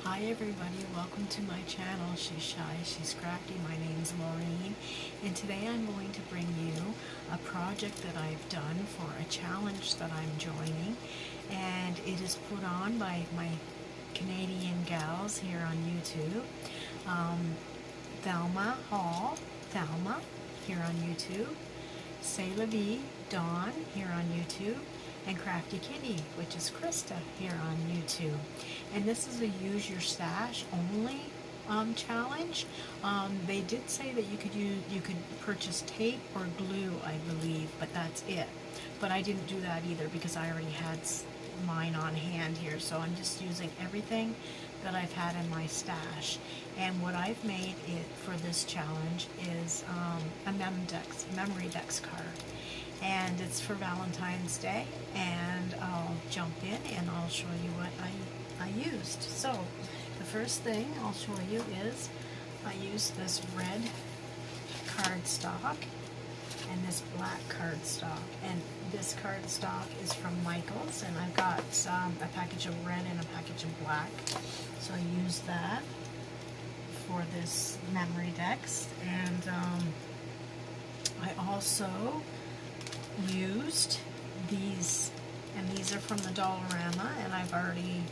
Hi everybody, welcome to my channel. She's Shy, She's Crafty. My name's Maureen, and today I'm going to bring you a project that I've done for a challenge that I'm joining, and it is put on by my Canadian gals here on YouTube. Thelma Hall, Thelma here on YouTube, C'est La Vie, Dawn here on YouTube, and Crafty Kitty, which is Christa here on YouTube. And this is a use your stash only challenge. They did say that you could purchase tape or glue, I believe, but that's it. But I didn't do that either because I already had mine on hand here, so I'm just using everything that I've had in my stash. And what I've made for this challenge is a memory dex card. And it's for Valentine's Day, and I'll jump in and I'll show you what I used. So the first thing I'll show you is I used this red cardstock and this black cardstock, and this cardstock is from Michael's, and I've got a package of red and a package of black, so I used that for this memory dex. And I also used these, and these are from the Dollarama, and I've already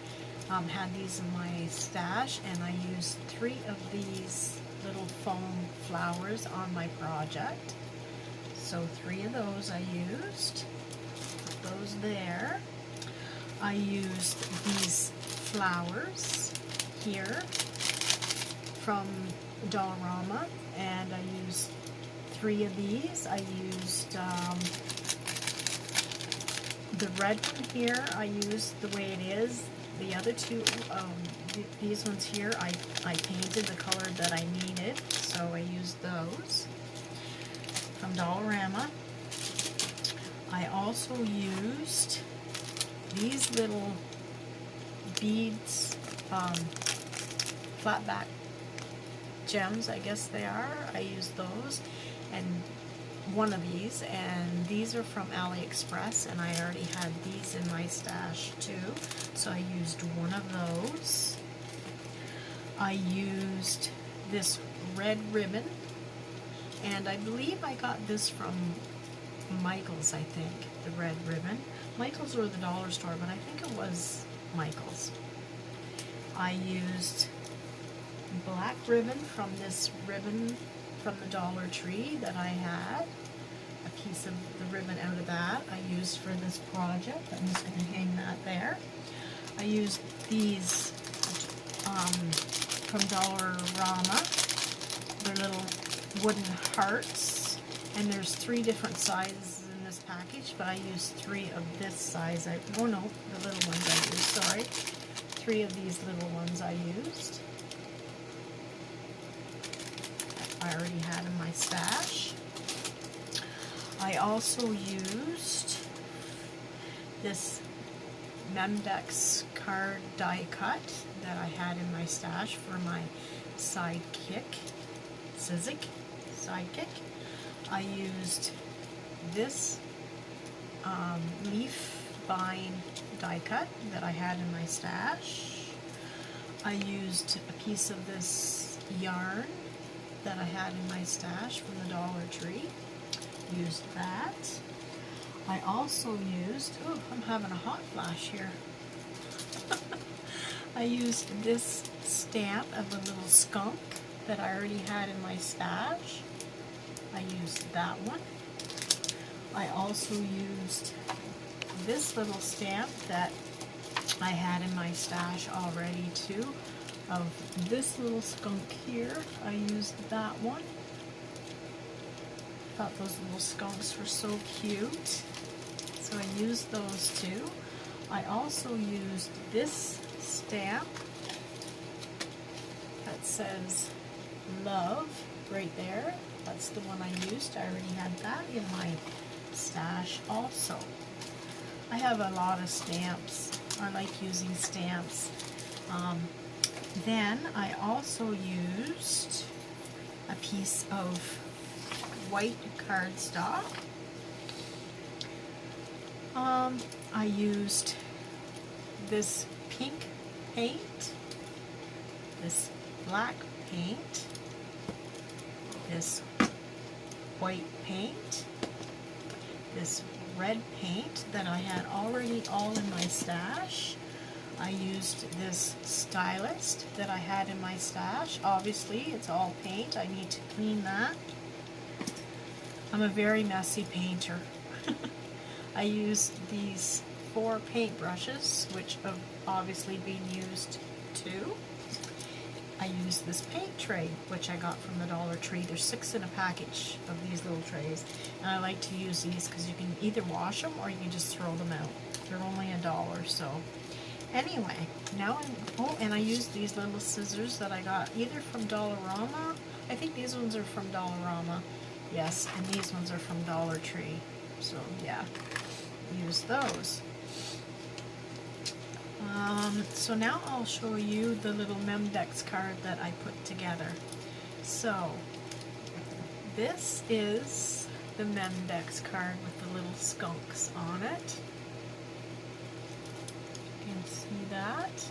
had these in my stash, and I used 3 of these little foam flowers on my project. So 3 of those I used. Put those there. I used these flowers here from Dollarama, and I used 3 of these. I used the red one here, I used the way it is. The other 2, these ones here, I painted the color that I needed, so I used those from Dollarama. I also used these little beads, flat back gems, I guess they are. I used those, and one of these, and these are from AliExpress, and I already had these in my stash too, so I used one of those. I used this red ribbon, and I believe I got this from Michael's, I think, the red ribbon. Michael's or the dollar store, but I think it was Michael's. I used black ribbon from this ribbon from the Dollar Tree that I had. A piece of the ribbon out of that I used for this project. I'm just going to hang that there. I used these from Dollarama. They're little wooden hearts, and there's 3 different sizes in this package, but I used 3 of this size. Oh no, the little ones I used, sorry. 3 of these little ones I used. I already had in my stash. I also used this Memdex card die cut that I had in my stash for my sidekick. I used this leaf bind die cut that I had in my stash. I used a piece of this yarn that I had in my stash from the Dollar Tree. Used that. I also used, oh, I'm having a hot flash here. I used this stamp of a little skunk that I already had in my stash. I used that one. I also used this little stamp that I had in my stash already too, of this little skunk here. I used that one. Thought those little skunks were so cute, so I used those too. I also used this stamp that says love right there. That's the one I used. I already had that in my stash also. I have a lot of stamps. I like using stamps. Then I also used a piece of white cardstock. I used this pink paint this black paint, this white paint, this red paint that I had already all in my stash. I used this stylist that I had in my stash. Obviously, it's all paint. I need to clean that. I'm a very messy painter. I used these 4 paint brushes, which have obviously been used too. I used this paint tray, which I got from the Dollar Tree. There's 6 in a package of these little trays, and I like to use these because you can either wash them or you can just throw them out. They're only $1, so anyway, now and I used these little scissors that I got either from Dollarama. I think these ones are from Dollarama, yes, and these ones are from Dollar Tree. So yeah, use those. So now I'll show you the little Memdex card that I put together. So this is the Memdex card with the little skunks on it. You can see that.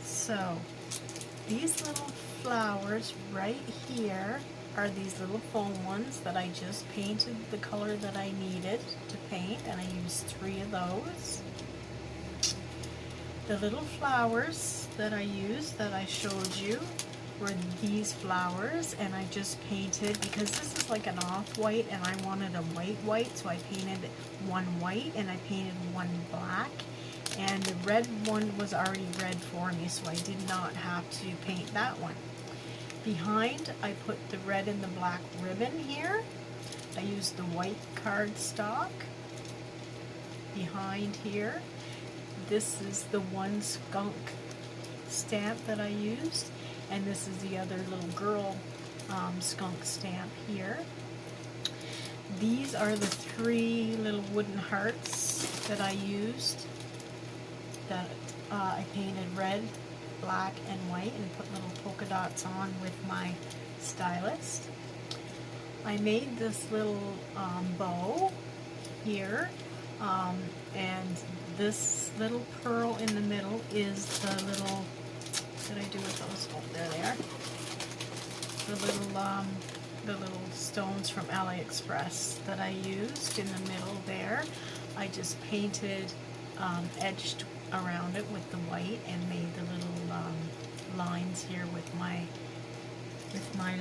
So these little flowers right here are these little foam ones that I just painted the color that I needed to paint, and I used 3 of those. The little flowers that I used that I showed you were these flowers, and I just painted, because this is like an off-white and I wanted a white, so I painted 1 white and I painted 1 black, and the red one was already red for me, so I did not have to paint that one. Behind, I put the red and the black ribbon here. I used the white cardstock behind here. This is the one skunk stamp that I used, and this is the other little girl skunk stamp here. These are the 3 little wooden hearts that I used, that I painted red, black, and white, and put little polka dots on with my stylist. I made this little bow here, and this little pearl in the middle is the little, what did I do with those? Oh, there they are. The little stones from AliExpress that I used in the middle there. I just painted, edged around it with the white and made the little lines here with my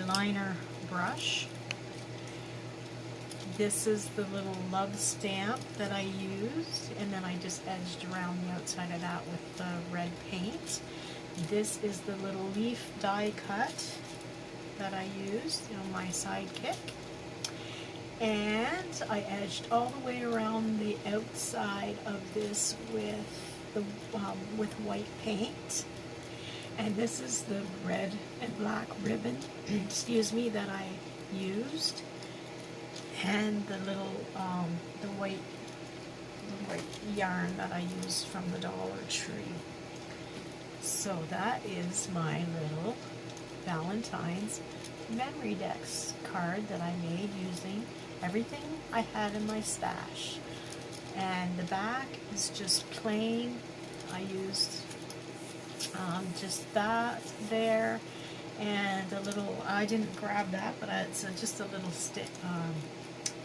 liner brush. This is the little love stamp that I used, and then I just edged around the outside of that with the red paint. This is the little leaf die cut that I used, my sidekick. And I edged all the way around the outside of this with white paint. And this is the red and black ribbon, excuse me, that I used, and the little the white yarn that I used from the Dollar Tree. So that is my little Valentine's Memory Decks card that I made using everything I had in my stash. And the back is just plain. I used just that there, and a little, I didn't grab that, but it's just a little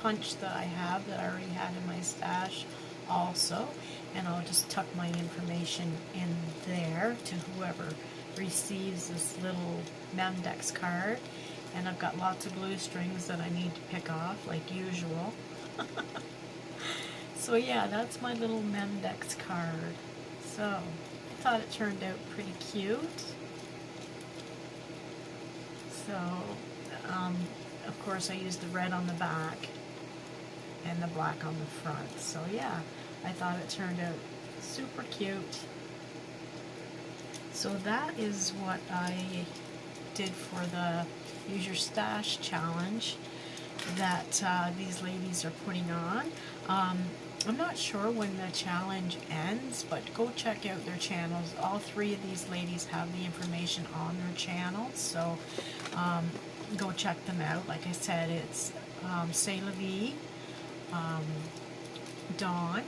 punch that I have that I already had in my stash also, and I'll just tuck my information in there to whoever receives this little Memdex card. And I've got lots of glue strings that I need to pick off like usual. So yeah, that's my little Memdex card. So I thought it turned out pretty cute. So of course I used the red on the back and the black on the front. So yeah, I thought it turned out super cute. So that is what I did for the Use Your Stash challenge that these ladies are putting on. I'm not sure when the challenge ends, but go check out their channels. All 3 of these ladies have the information on their channels, so go check them out. Like I said, it's C'est La Vie, Dawn,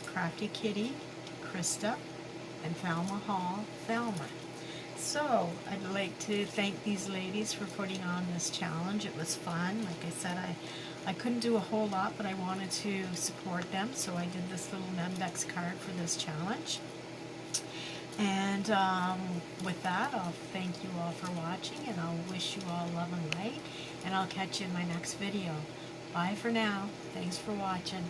Crafty Kitty, Christa, and Thelma Hall, Thelma. So I'd like to thank these ladies for putting on this challenge. It was fun. Like I said, I couldn't do a whole lot, but I wanted to support them, so I did this little Membex card for this challenge. And with that, I'll thank you all for watching, and I'll wish you all love and light, and I'll catch you in my next video. Bye for now. Thanks for watching.